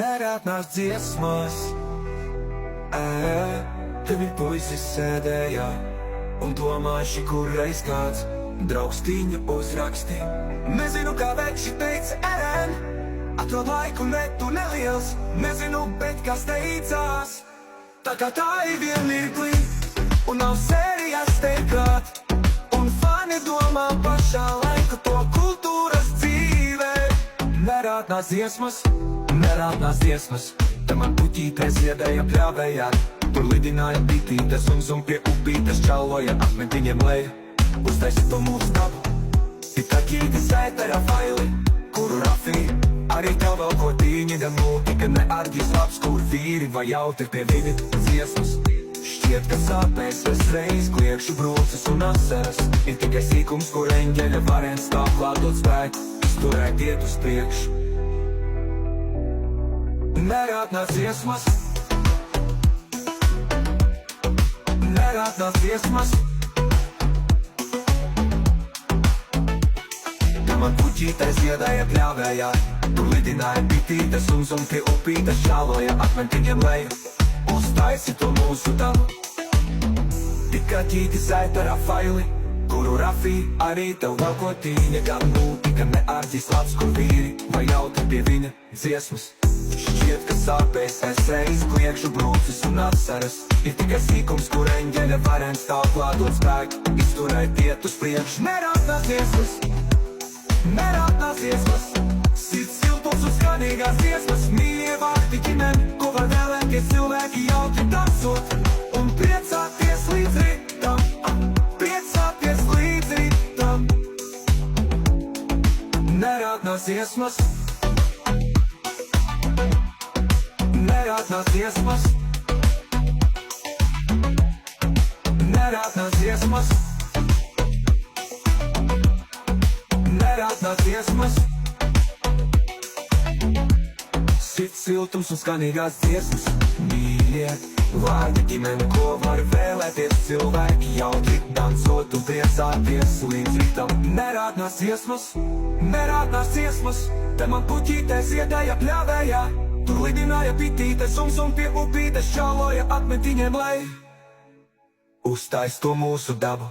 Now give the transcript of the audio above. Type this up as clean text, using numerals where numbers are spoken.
Nerātnās dziesmas. Tevi puisis sēdēja un domāja, šī kurreiz kāds draugs tīņa uzraksti. Nezinu, kā veči teica ērēn, atrod laiku netu neliels. Nezinu, bet kas teicās, tā kā tā ir vien mirklī, un nav sērijas teikāt. Un fani domā pašā laiku to kultūras dzīvē. Nerātnās dziesmas, nerātnās dziesmas. Te man puķītē ziedēja pļāvējā. Tur lidināja bitītes un zum pie upītes čaloja akmentiņiem leja. Uztaisi to mūsu dabu. Ir taķītis ēterā faili, kuru rafī. Arī tev vēl ko tīņi gan mūtika ne arģis labs, kur vīri vai jautri pie vivi dziesmas. Šķiet, ka sāpēs es reiz kliekšu brūces un asaras. Ir tikai sīkums, kur eņģeļa varens stāv klātot spēku, izturēt iet uz priekšu. Nerātnās dziesmas. Nerātnās dziesmas. Ka man puķītē ziedēja pļāvējā. Tur lidināja bitītes un zum pie upītes čāloja akmentiņiem leja. Uztaisi to mūsu dabu. Tik kaķītis ēterā faili, kuru rafī. Arī tev vēl ko tīņa gan mūtika ne arģis labs, kur vīri vai jautri pie viņa dziesmas. Šķiet, ka sāpēs es reiz kliekšu brūces un asaras. Ir tikai sīkums, kur eņģeļa varens stāv klātot spēku, izturēt iet uz priekšu. Nerātnās dziesmas. Nerātnās dziesmas. Sirds siltums un skanīgās dziesmas. Mīļie vārti ģimeni, ko var vēlēties cilvēki jautri dansot un priecāties līdz rītam. Priecāties līdz rītam. Nerātnās dziesmas. Nerātnās dziesmas. Nerātnās dziesmas. Nerātnās dziesmas. Sirds siltums un skanīgās dziesmas. Mīļie vārdi ģimene, ko var vēlēties cilvēki jautri dansot un priecāties līdz rītam. Nerātnās dziesmas. Nerātnās dziesmas. Te man puķītē ziedēja pļāvējā. Tur lidināja bitītes un pie upītes čāloja akmentiņiem leja. Uztais to mūsu dabu.